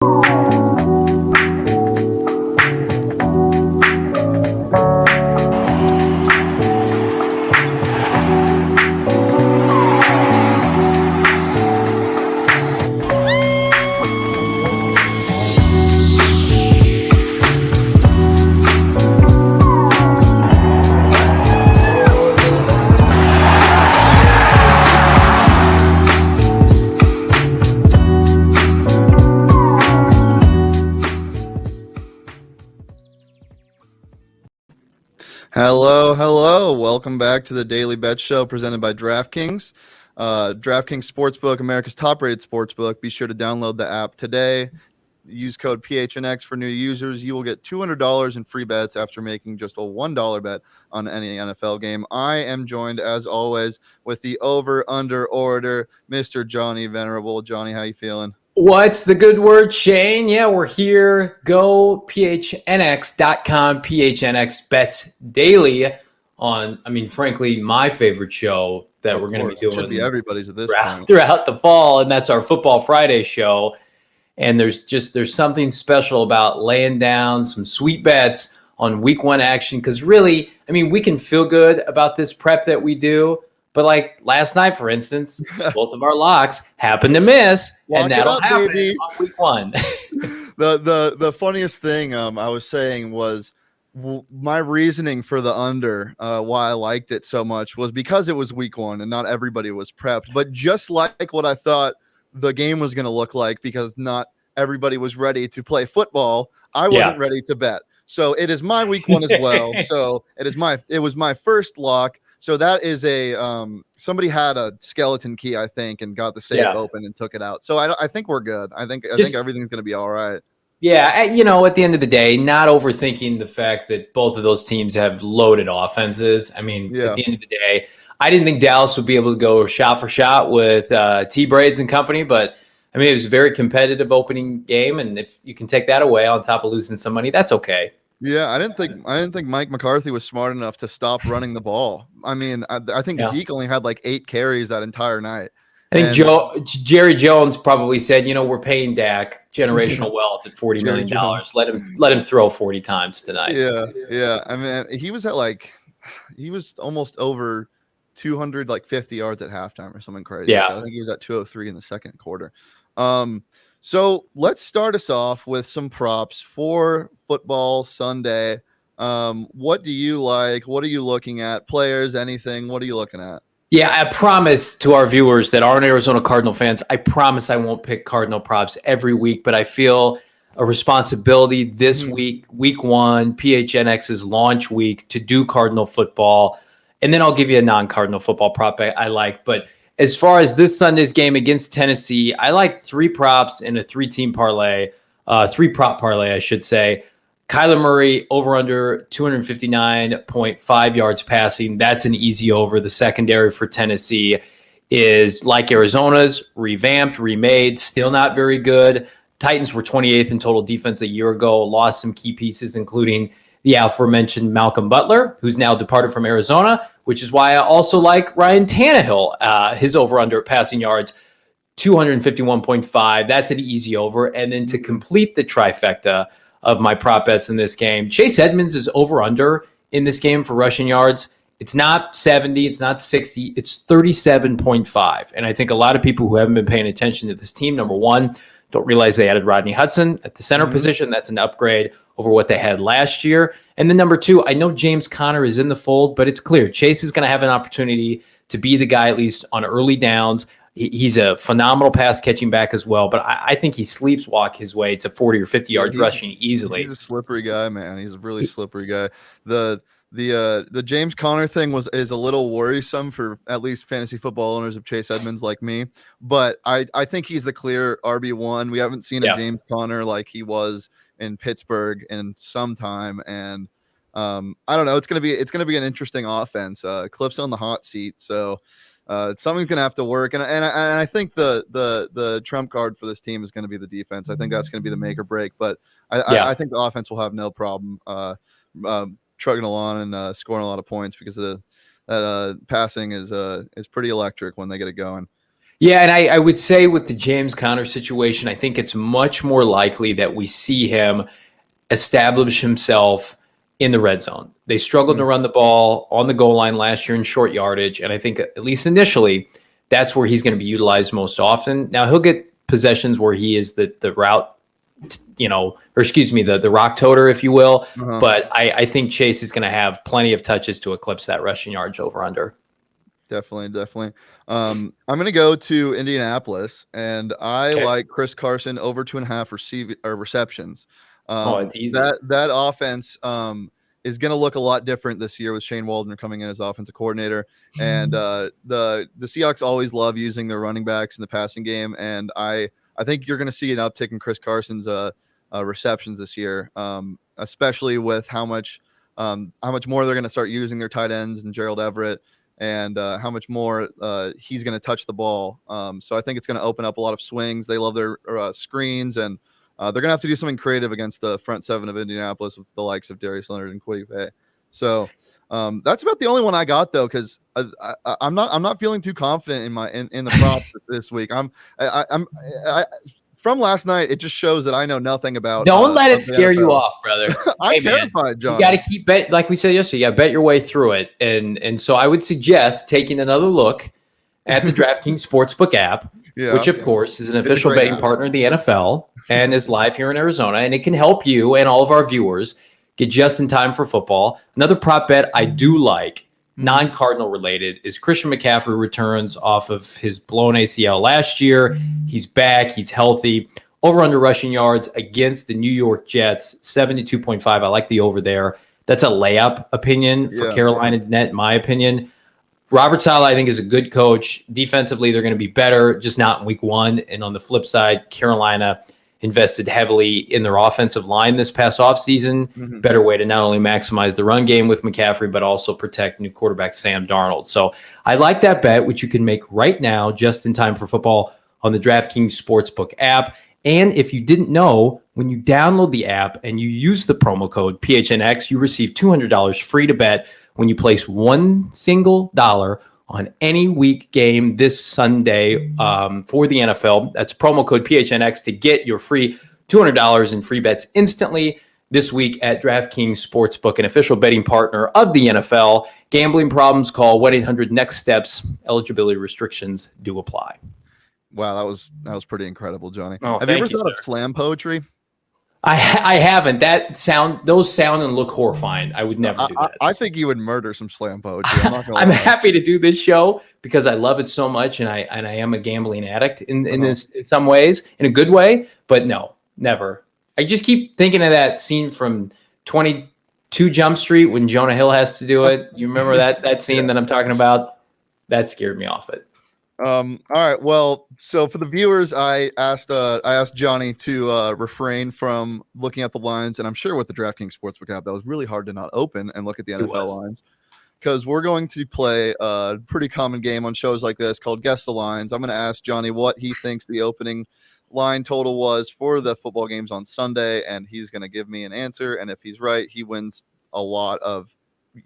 Hello. Welcome back to the Daily Bet Show presented by DraftKings. DraftKings Sportsbook, America's top-rated sportsbook. Be sure to download the app today. Use code PHNX for new users. You will get $200 in free bets after making just a $1 bet on any NFL game. I am joined, as always, with the over-under order, Mr. Johnny Venerable. Johnny, how you feeling? What's the good word, Shane? Yeah, we're here. Go PHNX.com, PHNX bets daily on, frankly, my favorite show that we're going to be doing. Should be everybody's at this point. Throughout the fall, and that's our Football Friday show. And there's something special about laying down some sweet bets on week one action. Because really, we can feel good about this prep that we do. But like last night, for instance, both of our locks happened to miss, and that'll happen on week one. The funniest thing I was saying was my reasoning for the under, why I liked it so much, was because it was week one and not everybody was prepped. But just like what I thought the game was going to look like, because not everybody was ready to play football, I wasn't ready to bet. So it is my week one as well. So it was my first lock. So that is somebody had a skeleton key, I think, and got the safe open and took it out. So I think we're good. I think everything's going to be all right. Yeah, at the end of the day, not overthinking the fact that both of those teams have loaded offenses. At the end of the day, I didn't think Dallas would be able to go shot for shot with T-Braids and company, but it was a very competitive opening game, and if you can take that away on top of losing some money, that's okay. Yeah, I didn't think Mike McCarthy was smart enough to stop running the ball. I think Zeke only had like 8 carries that entire night. I think Jerry Jones probably said, we're paying Dak generational wealth at $40 million. Let him throw 40 times tonight. Yeah. He was almost over 250 yards at halftime or something crazy. Yeah. I think he was at 203 in the second quarter. So let's start us off with some props for football Sunday. What do you like? What are you looking at? Players, anything? What are you looking at? Yeah, I promise to our viewers that aren't Arizona Cardinal fans, I promise I won't pick Cardinal props every week, but I feel a responsibility this week, week one, PHNX's launch week, to do Cardinal football. And then I'll give you a non-Cardinal football prop I like. But as far as this Sunday's game against Tennessee, I like 3 props in a 3-team parlay, 3-prop parlay, I should say. Kyler Murray over under 259.5 yards passing. That's an easy over. The secondary for Tennessee is like Arizona's, revamped, remade, still not very good. Titans were 28th in total defense a year ago, lost some key pieces, including the aforementioned Malcolm Butler, who's now departed from Arizona, which is why I also like Ryan Tannehill, his over under passing yards, 251.5. That's an easy over. And then to complete the trifecta of my prop bets in this game, Chase Edmonds is over under in this game for rushing yards. It's not 70, it's not 60, it's 37.5. And I think a lot of people who haven't been paying attention to this team, number one, don't realize they added Rodney Hudson at the center position. That's an upgrade over what they had last year. And then number two, I know James Conner is in the fold, but it's clear Chase is going to have an opportunity to be the guy, at least on early downs. He's a phenomenal pass catching back as well, but I think he sleepwalk his way to 40 or 50 yards rushing easily. He's a slippery guy, man. He's a really slippery guy. The James Conner thing is a little worrisome for at least fantasy football owners of Chase Edmonds like me, but I think he's the clear RB1. We haven't seen a James Conner like he was in Pittsburgh in some time, and I don't know. It's gonna be an interesting offense. Cliff's on the hot seat, so something's gonna have to work. And I think the trump card for this team is gonna be the defense. I think that's gonna be the make or break. But I think the offense will have no problem trucking along and scoring a lot of points because that passing is pretty electric when they get it going. Yeah, and I would say with the James Conner situation, I think it's much more likely that we see him establish himself in the red zone. They struggled to run the ball on the goal line last year in short yardage, and I think at least initially, that's where he's going to be utilized most often. Now he'll get possessions where he is the route, or excuse me, the rock toter, if you will. Uh-huh. But I think Chase is going to have plenty of touches to eclipse that rushing yards over under. Definitely. I'm gonna go to Indianapolis, and I Okay. like Chris Carson over 2.5 receptions. It's easy. That offense is gonna look a lot different this year with Shane Waldron coming in as offensive coordinator. And the Seahawks always love using their running backs in the passing game, and I think you're gonna see an uptick in Chris Carson's receptions this year, especially with how much more they're gonna start using their tight ends and Gerald Everett, and how much more he's going to touch the ball. So I think it's going to open up a lot of swings. They love their screens, and they're going to have to do something creative against the front seven of Indianapolis with the likes of Darius Leonard and Kwity Paye. So that's about the only one I got, though, because I'm not feeling too confident in the prop this week. I'm from last night. It just shows that I know nothing about. Don't let it scare NFL. you off, brother. I'm terrified, John. You got to keep bet, like we said yesterday. You got to bet your way through it, and so I would suggest taking another look at the DraftKings Sportsbook app, which of course is an official betting partner of the NFL and is live here in Arizona, and it can help you and all of our viewers get just in time for football. Another prop bet I do like, non-Cardinal related, is Christian McCaffrey returns off of his blown ACL last year. He's back. He's healthy. Over under rushing yards against the New York Jets, 72.5. I like the over there. That's a layup opinion for Carolina net, in my opinion. Robert Saleh, I think, is a good coach. Defensively, they're going to be better, just not in week one. And on the flip side, Carolina invested heavily in their offensive line this past offseason. Better way to not only maximize the run game with McCaffrey, but also protect new quarterback Sam Darnold. So I like that bet, which you can make right now, just in time for football, on the DraftKings Sportsbook app. And if you didn't know, when you download the app and you use the promo code PHNX, you receive $200 free to bet when you place one single dollar on any week game this Sunday for the NFL. That's promo code PHNX to get your free $200 in free bets instantly this week at DraftKings Sportsbook, an official betting partner of the NFL. Gambling problems, call 1-800-NEXT-STEPS. Eligibility restrictions do apply. Wow, that was pretty incredible, Johnny. Oh, Have you ever thought of slam poetry? I haven't. Those sound and look horrifying. I would never do that. I think you would murder some slam poetry. I'm not gonna I'm lie. happy to do this show because I love it so much, and I am a gambling addict in some ways, in a good way. But no, never. I just keep thinking of that scene from 22 Jump Street when Jonah Hill has to do it. You remember that scene that I'm talking about? That scared me off it. All right. Well, so for the viewers, I asked Johnny to refrain from looking at the lines, and I'm sure with the DraftKings Sportsbook app, that was really hard to not open and look at the NFL lines, because we're going to play a pretty common game on shows like this called Guess the Lines. I'm going to ask Johnny what he thinks the opening line total was for the football games on Sunday, and he's going to give me an answer. And if he's right, he wins a lot of, I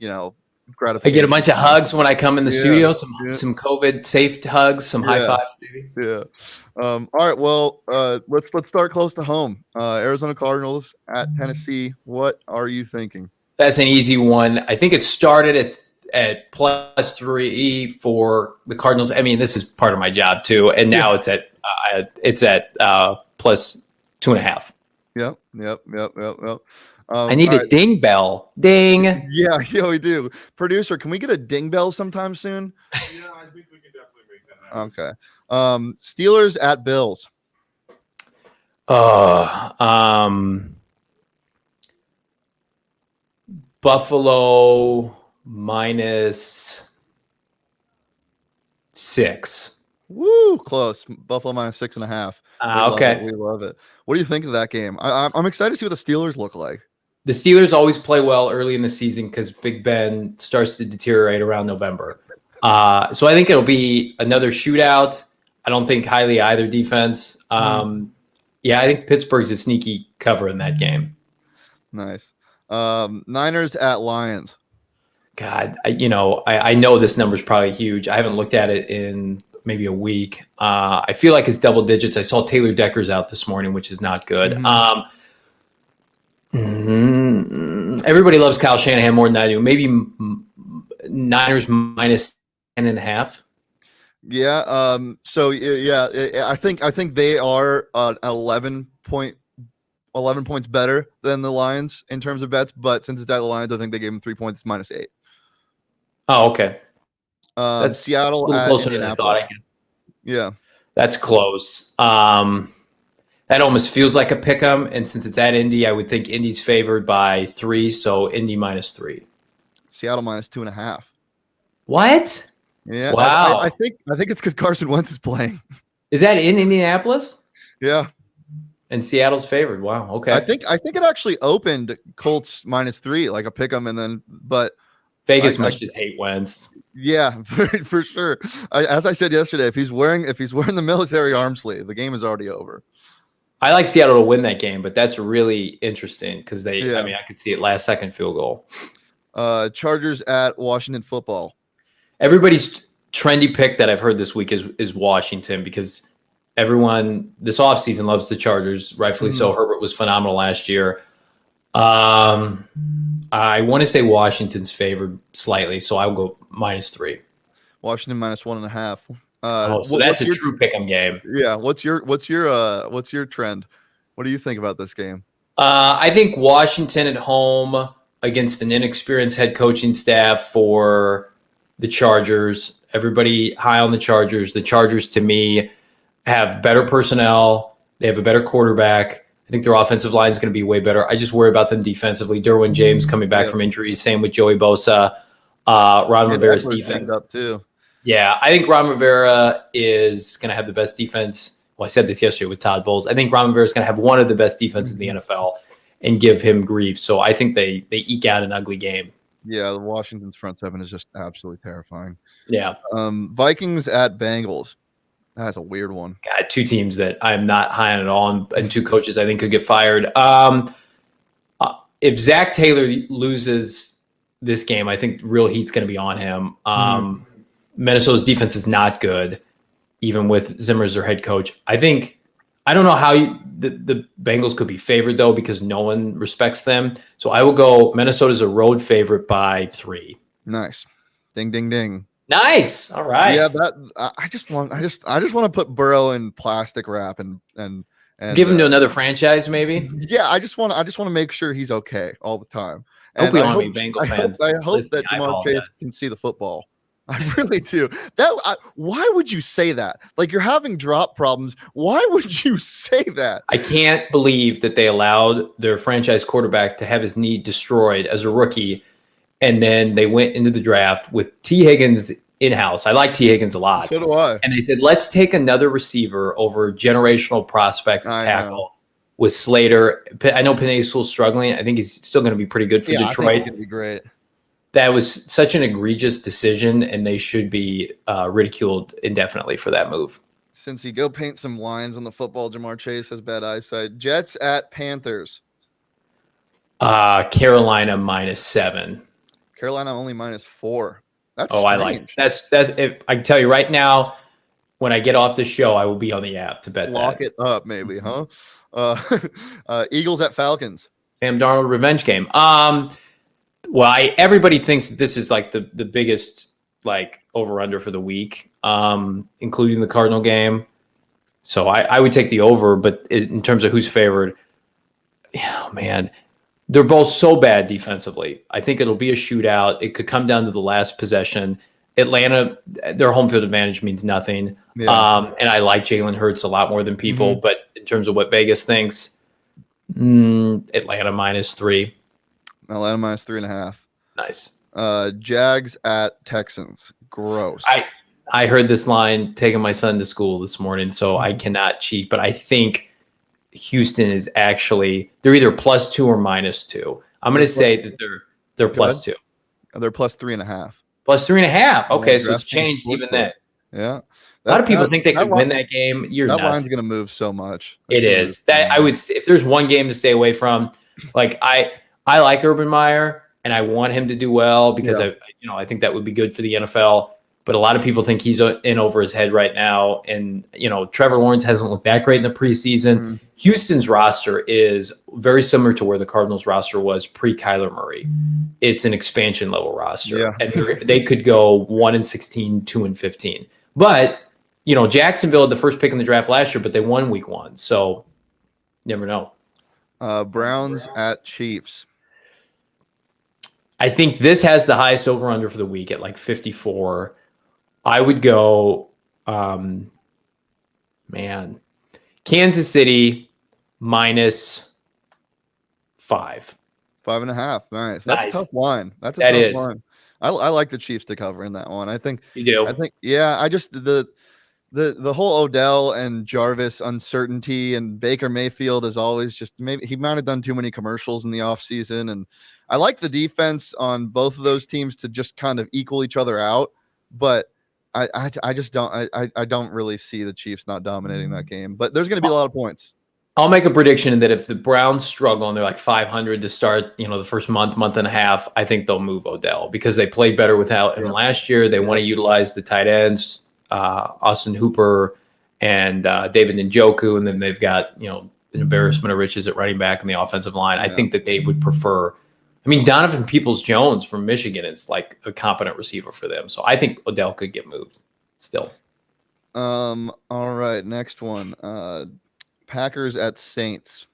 get a bunch of hugs when I come in the studio, some COVID safe hugs, some high fives, maybe. Yeah. All right. Well, let's start close to home. Arizona Cardinals at Tennessee. What are you thinking? That's an easy one. I think it started at +3 for the Cardinals. I mean, this is part of my job too, and now it's at +2.5. Yep. I need a ding bell. Ding. Yeah, we do. Producer, can we get a ding bell sometime soon? Yeah, I think we can definitely make that happen. Okay. Steelers at Bills. Buffalo -6. Woo, close. Buffalo -6.5. Okay. We love it. What do you think of that game? I'm excited to see what the Steelers look like. The Steelers always play well early in the season because Big Ben starts to deteriorate around November. So I think it'll be another shootout. I don't think highly either defense. I think Pittsburgh's a sneaky cover in that game. Nice. Niners at Lions. God, I know this number is probably huge. I haven't looked at it in maybe a week. I feel like it's double digits. I saw Taylor Decker's out this morning, which is not good. Everybody loves Kyle Shanahan more than I do. Maybe Niners minus 10.5. Yeah. So yeah, I think they are 11 points better than the Lions in terms of bets, but since it's at the Lions, I think they gave them 3 points minus 8. Oh, okay. That's Seattle a little at closer than I thought. Indianapolis. Yeah. That's close. That almost feels like a pick 'em, and since it's at Indy, I would think Indy's favored by 3, so Indy minus 3. Seattle minus 2.5. What? Yeah. Wow. I think it's because Carson Wentz is playing. Is that in Indianapolis? Yeah. And Seattle's favored. Wow. Okay. I think it actually opened Colts minus 3, like a pick 'em, and then but Vegas must just hate Wentz. Yeah, for sure. As I said yesterday, if he's wearing the military arm sleeve, the game is already over. I like Seattle to win that game, but that's really interesting because I could see it last second field goal. Chargers at Washington football. Everybody's trendy pick that I've heard this week is Washington because everyone this offseason loves the Chargers, rightfully so. Herbert was phenomenal last year. I want to say Washington's favored slightly, so I'll go minus 3. Washington minus 1.5. So that's a true pick'em game. Yeah. What's your trend? What do you think about this game? I think Washington at home against an inexperienced head coaching staff for the Chargers. Everybody high on the Chargers. The Chargers, to me, have better personnel. They have a better quarterback. I think their offensive line is going to be way better. I just worry about them defensively. Derwin James coming back from injury. Same with Joey Bosa. Ron Rivera's defense up too. Yeah, I think Ron Rivera is going to have the best defense. Well, I said this yesterday with Todd Bowles. I think Ron Rivera is going to have one of the best defenses in the NFL and give him grief. So I think they eke out an ugly game. Yeah, the Washington's front seven is just absolutely terrifying. Yeah. Vikings at Bengals. That's a weird one. God, 2 teams that I'm not high on at all, and 2 coaches I think could get fired. If Zach Taylor loses this game, I think real heat's going to be on him. Minnesota's defense is not good, even with Zimmer as their head coach. I don't know how the Bengals could be favored, though, because no one respects them. So I will go Minnesota's a road favorite by 3. Nice. Ding, ding, ding. Nice. All right. Yeah, I just want to put Burrow in plastic wrap and give him to another franchise, maybe. Yeah, I just want to make sure he's okay all the time. I hope we don't have any Bengal fans. I hope that Jamar Chase can see the football. I really do. Why would you say that? Like, you're having drop problems. Why would you say that? I can't believe that they allowed their franchise quarterback to have his knee destroyed as a rookie, and then they went into the draft with T. Higgins in-house. I like T. Higgins a lot. So do I. And they said, let's take another receiver over generational prospects to tackle with Slater. I know Penei's still struggling. I think he's still going to be pretty good for Detroit. I think he's going to be great. That was such an egregious decision, and they should be ridiculed indefinitely for that move. Since you go paint some lines on the football, Jamar Chase has bad eyesight. Jets at Panthers. Carolina minus 7. Carolina only minus 4. That's I like that's if I can tell you right now, when I get off the show, I will be on the app to bet. Lock it up, maybe, huh? Eagles at Falcons. Sam Darnold revenge game. Well, everybody thinks that this is like the biggest like over under for the week, including the Cardinal game. So I would take the over, but in terms of who's favored, oh man, they're both so bad defensively. I think it'll be a shootout. It could come down to the last possession. Atlanta, their home field advantage means nothing. Yeah. And I like Jalen Hurts a lot more than people, but in terms of what Vegas thinks, Atlanta minus 3. Atlanta minus 3.5. Nice. Jags at Texans. Gross. I heard this line taking my son to school this morning, so I cannot cheat, but I think Houston is actually they're either +2 or -2. I'm going to say that they're +2. They're +3.5. +3.5. Okay, so it's changed even then. Yeah. A lot of people think they could win that game. You're that nuts. line's going to move so much. It is. That I would if there's one game to stay away from, like I like Urban Meyer and I want him to do well because I think that would be good for the NFL. but a lot of people think he's in over his head right now. And, Trevor Lawrence hasn't looked that great in the preseason. Mm. Houston's roster is very similar to where the Cardinals roster was pre-Kyler Murray. It's an expansion level roster. Yeah. And they could go 1-16, 2-15. But, Jacksonville had the first pick in the draft last year, but they won week 1. So you never know. Browns at Chiefs. I think this has the highest over-under for the week at like 54. I would go, Kansas City -5. 5.5. Nice. That's a tough line. That's a That tough is. line. I like the Chiefs to cover in that one. I think You do. I think I just the whole Odell and Jarvis uncertainty, and Baker Mayfield is always just, maybe he might have done too many commercials in the offseason. And I like the defense on both of those teams to just kind of equal each other out, but I just don't I don't really see the Chiefs not dominating that game. But there's going to be a lot of points. I'll make a prediction that if the Browns struggle and they're like 500 to start, the first month and a half, I think they'll move Odell because they played better without him last year. They want to utilize the tight ends, Austin Hooper and David Njoku, and then they've got, an embarrassment of riches at running back and the offensive line. I think that they would prefer. I mean, Donovan Peoples-Jones from Michigan is like a competent receiver for them. So I think Odell could get moved still. All right, next one. Packers at Saints.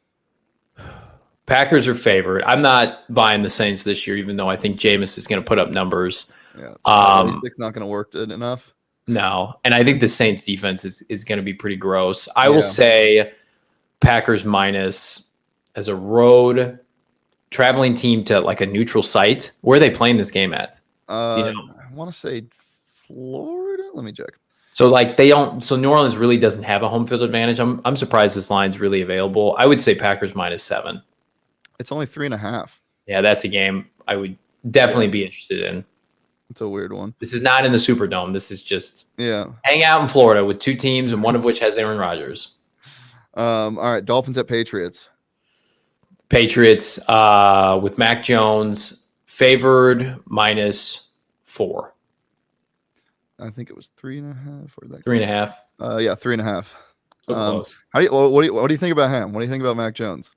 Packers are favored. I'm not buying the Saints this year, even though I think Jameis is going to put up numbers. Yeah, it's not going to work enough. No, and I think the Saints defense is going to be pretty gross. I will say Packers minus as a road traveling team to like a neutral site. Where are they playing this game at? I want to say Florida. Let me check. So like they don't. So New Orleans really doesn't have a home field advantage. I'm surprised this line's really available. I would say Packers -7. It's only 3.5. Yeah, that's a game I would definitely be interested in. It's a weird one. This is not in the Superdome. This is just hang out in Florida with two teams, and one of which has Aaron Rodgers. All right, Dolphins at Patriots. Patriots with Mac Jones favored -4. I think it was 3.5 or that. 3.5. Yeah, 3.5. So close. What do you think about him? What do you think about Mac Jones?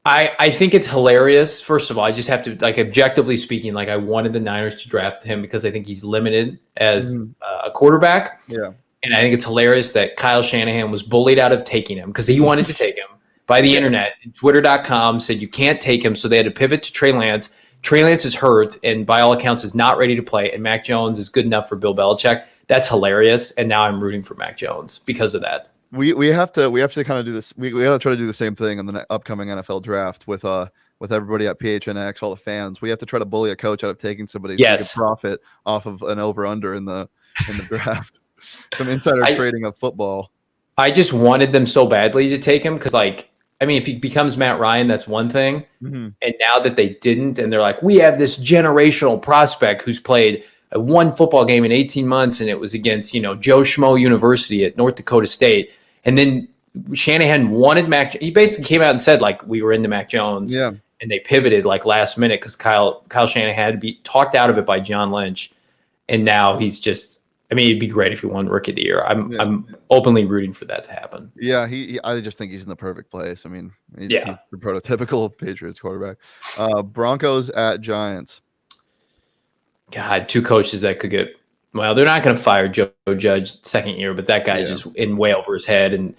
I think it's hilarious. First of all, I just have to, like, objectively speaking, like, I wanted the Niners to draft him because I think he's limited as a quarterback. Yeah. And I think it's hilarious that Kyle Shanahan was bullied out of taking him because he wanted to take him by the internet. Twitter.com said you can't take him, so they had to pivot to Trey Lance. Trey Lance is hurt and by all accounts is not ready to play, and Mac Jones is good enough for Bill Belichick. That's hilarious, and now I'm rooting for Mac Jones because of that. We have to kind of do this. We have to try to do the same thing in the upcoming NFL draft with everybody at PHNX, all the fans. We have to try to bully a coach out of taking somebody so he can profit off of an over/under in the draft. Some insider trading of football. I just wanted them so badly to take him because, like, I mean, if he becomes Matt Ryan, that's one thing. Mm-hmm. And now that they didn't, and they're like, we have this generational prospect who's played one football game in 18 months, and it was against, Joe Schmo University at North Dakota State. And then Shanahan wanted Mac. He basically came out and said, like, we were into Mac Jones. Yeah. And they pivoted, like, last minute because Kyle Shanahan had to be talked out of it by John Lynch. And now he's just, I mean, it'd be great if he won Rookie of the Year. I'm openly rooting for that to happen. Yeah, I just think he's in the perfect place. I mean, he's the prototypical Patriots quarterback. Broncos at Giants. God, two coaches that could get. Well, they're not going to fire Joe Judge second year, but that guy's just in way over his head. And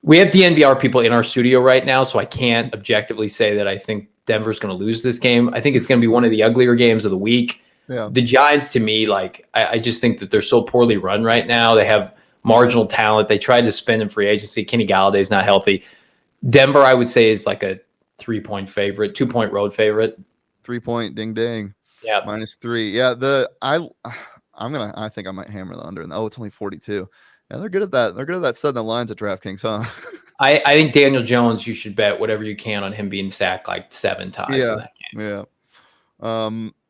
we have DNVR people in our studio right now, so I can't objectively say that I think Denver's going to lose this game. I think it's going to be one of the uglier games of the week. Yeah. The Giants, to me, like, I just think that they're so poorly run right now. They have marginal talent. They tried to spend in free agency. Kenny Galladay's not healthy. Denver, I would say, is like a 3-point favorite, 2-point road favorite. 3-point ding ding. Yeah. -3. Yeah. I think I might hammer the under. And it's only 42. Yeah, they're good at that. They're good at that setting the lines at DraftKings, huh? I think Daniel Jones, you should bet whatever you can on him being sacked like 7 times in that game. Yeah.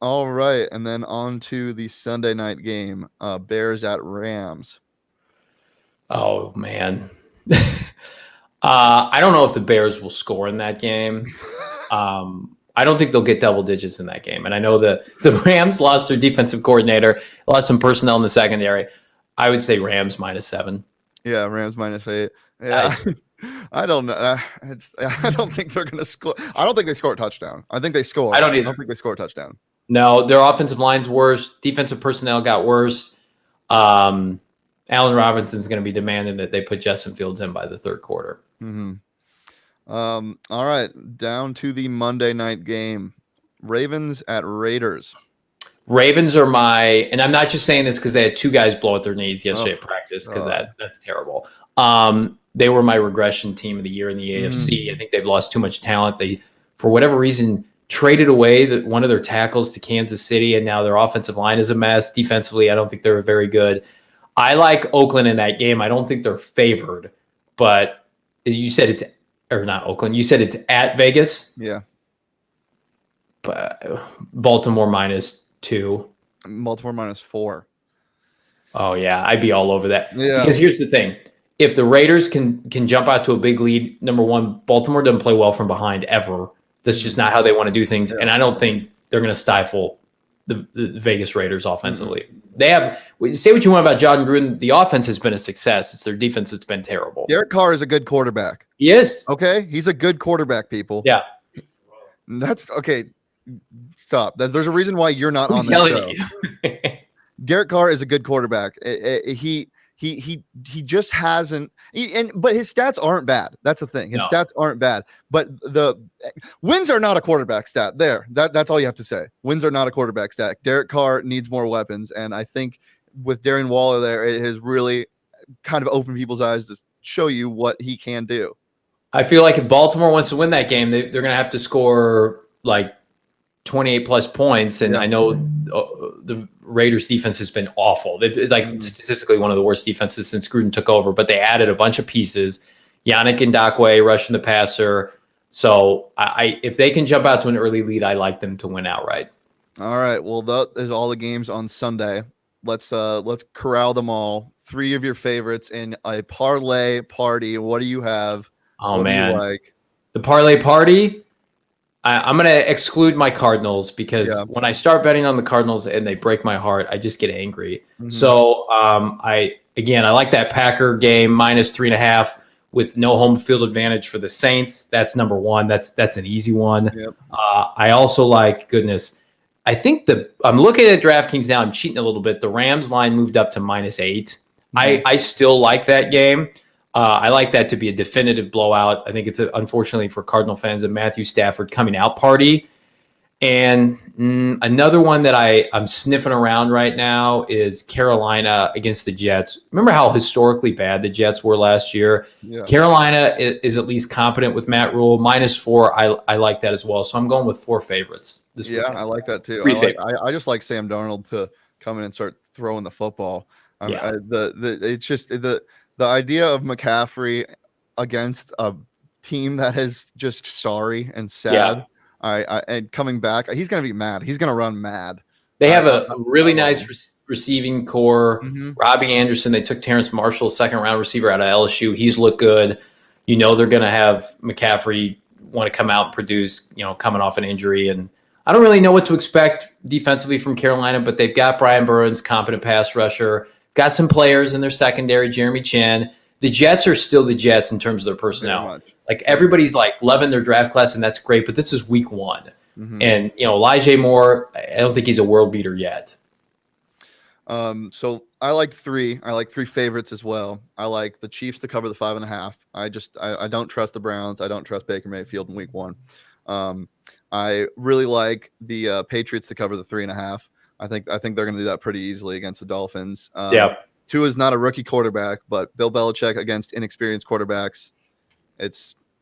All right, and then on to the Sunday night game, Bears at Rams. Oh man. I don't know if the Bears will score in that game. I don't think they'll get double digits in that game. And I know the Rams lost their defensive coordinator, lost some personnel in the secondary. I would say Rams -7. Yeah, Rams -8. Yeah, Nice. I don't know. I don't think they're going to score. I don't think they score a touchdown. I think they score. I don't I either. don't think they score a touchdown. No, their offensive line's worse. Defensive personnel got worse. Allen Robinson's going to be demanding that they put Justin Fields in by the third quarter. Mm-hmm. All right, down to the Monday night game. Ravens at Raiders. Ravens are and I'm not just saying this because they had two guys blow out their knees yesterday at practice, because that's terrible. They were my regression team of the year in the AFC. I think they've lost too much talent. They, for whatever reason, traded away one of their tackles to Kansas City, and now their offensive line is a mess. Defensively, I don't think they're very good. I like Oakland in that game. I don't think they're favored, but you said it's, or not Oakland, you said it's at Vegas? Yeah. But Baltimore -2. Baltimore -4. Oh, yeah, I'd be all over that. Yeah. Because here's the thing. If the Raiders can jump out to a big lead, number one, Baltimore doesn't play well from behind ever. That's just not how they want to do things. And I don't think they're going to stifle the Vegas Raiders offensively. They have, say what you want about John Gruden, the offense has been a success. It's their defense that's been terrible. Derek Carr is a good quarterback. He is. Okay? He's a good quarterback, people. Yeah. That's okay. Stop. There's a reason why you're not Who's on this yelling show. at you? Derek Carr is a good quarterback. He just hasn't. But his stats aren't bad. That's the thing. His stats aren't bad. But the wins are not a quarterback stat. That's all you have to say. Wins are not a quarterback stat. Derek Carr needs more weapons, and I think with Darren Waller there, it has really kind of opened people's eyes to show you what he can do. I feel like if Baltimore wants to win that game, they're going to have to score like 28 plus points. And I know the Raiders defense has been awful. They're like statistically one of the worst defenses since Gruden took over, but they added a bunch of pieces. Yannick Ngakoue rushing the passer. So if they can jump out to an early lead, I like them to win outright. All right. Well, that is all the games on Sunday. Let's corral them all. 3 of your favorites in a parlay party. What do you have? Oh, what man. do you like? The parlay party, I'm going to exclude my Cardinals because when I start betting on the Cardinals and they break my heart, I just get angry. So I like that Packer game -3.5 with no home field advantage for the Saints. That's number one. That's an easy one. Yep. I also like, I think I'm looking at DraftKings now. I'm cheating a little bit. The Rams line moved up to -8. I still like that game. I like that to be a definitive blowout. I think it's unfortunately for Cardinal fans, a Matthew Stafford coming out party. And another one that I'm sniffing around right now is Carolina against the Jets. Remember how historically bad the Jets were last year? Yeah. Carolina is at least competent with Matt Rule. -4, I like that as well. So I'm going with 4 favorites this weekend. I like that too. I just like Sam Darnold to come in and start throwing the football. It's just the idea of McCaffrey against a team that is just sorry and sad. And coming back, he's going to be mad. He's going to run mad. They have a really nice receiving core. Robbie Anderson, they took Terrence Marshall, second-round receiver out of LSU. He's looked good. They're going to have McCaffrey want to come out and produce, coming off an injury. And I don't really know what to expect defensively from Carolina, but they've got Brian Burns, competent pass rusher. Got some players in their secondary, Jeremy Chin. The Jets are still the Jets in terms of their personnel. Like everybody's loving their draft class, and that's great. But this is week 1, and Elijah Moore. I don't think he's a world beater yet. So I like 3. I like 3 favorites as well. I like the Chiefs to cover the 5.5. I don't trust the Browns. I don't trust Baker Mayfield in week 1. I really like the Patriots to cover the 3.5. I think they're going to do that pretty easily against the Dolphins. Tua is not a rookie quarterback, but Bill Belichick against inexperienced quarterbacks,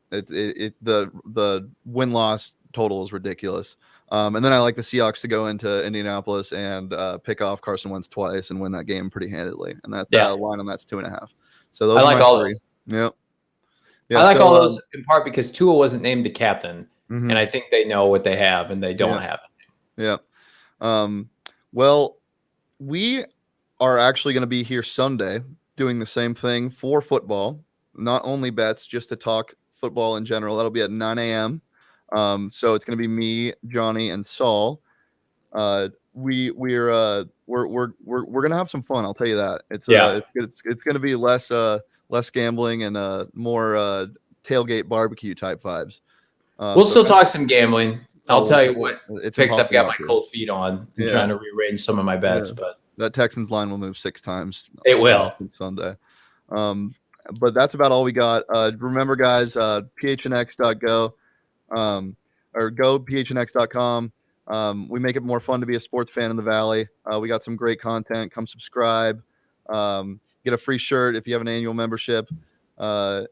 the win-loss total is ridiculous. And then I like the Seahawks to go into Indianapolis and pick off Carson Wentz twice and win that game pretty handedly. And that line on that's 2.5. So those I like all 3. Yep. I like all those in part because Tua wasn't named the captain, and I think they know what they have and they don't have it. Yeah. Well, we are actually going to be here Sunday doing the same thing for football, not only bets, just to talk football in general. That'll be at 9 a.m. So it's going to be me, Johnny, and Saul. We're going to have some fun. I'll tell you that. It's going to be less gambling and more tailgate barbecue type vibes. We'll still talk some gambling. I'll tell you what it's picks I've got my impossible. cold feet on. I'm trying to rearrange some of my bets, but that Texans line will move 6 times. It will Sunday. But that's about all we got. Remember, guys, phnx.go or go phnx.com. We make it more fun to be a sports fan in the Valley. We got some great content. Come subscribe. Get a free shirt if you have an annual membership. I'm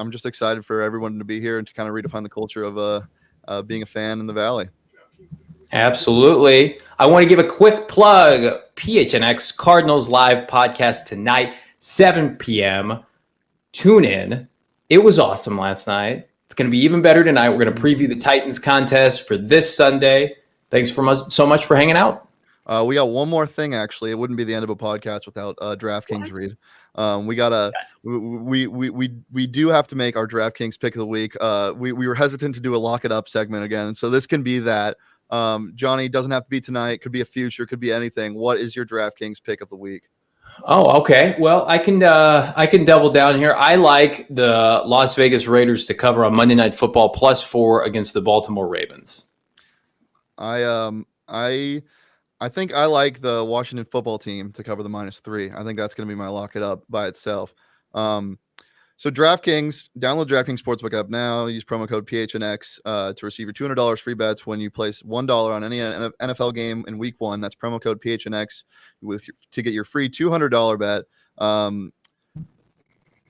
just excited for everyone to be here and to kind of redefine the culture of being a fan in the Valley. Absolutely. I want to give a quick plug. PHNX Cardinals live podcast tonight, 7 p.m. Tune in. It was awesome last night. It's going to be even better tonight. We're going to preview the Titans contest for this Sunday. Thanks so much for hanging out. We got one more thing, actually. It wouldn't be the end of a podcast without DraftKings read. We do have to make our DraftKings pick of the week. We were hesitant to do a lock it up segment again, so this can be that. Johnny, doesn't have to be tonight. Could be a future. Could be anything. What is your DraftKings pick of the week? Oh, okay. Well, I can double down here. I like the Las Vegas Raiders to cover on Monday Night Football +4 against the Baltimore Ravens. I think I like the Washington football team to cover the -3. I think that's going to be my lock it up by itself. So DraftKings, download DraftKings Sportsbook app now. Use promo code PHNX to receive your $200 free bets when you place $1 on any NFL game in Week 1. That's promo code PHNX to get your free $200 bet.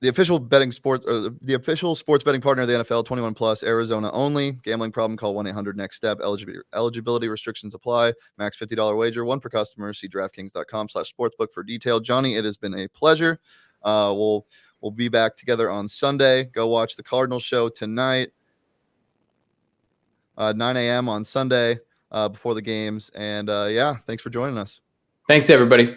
The official sports betting partner of the NFL, 21 plus, Arizona only. Gambling problem? Call 1-800-NEXT-STEP. Eligibility restrictions apply. Max $50 wager, one per customer. See DraftKings.com/sportsbook for detail. Johnny, it has been a pleasure. We'll be back together on Sunday. Go watch the Cardinals show tonight, 9 a.m. on Sunday before the games. And thanks for joining us. Thanks, everybody.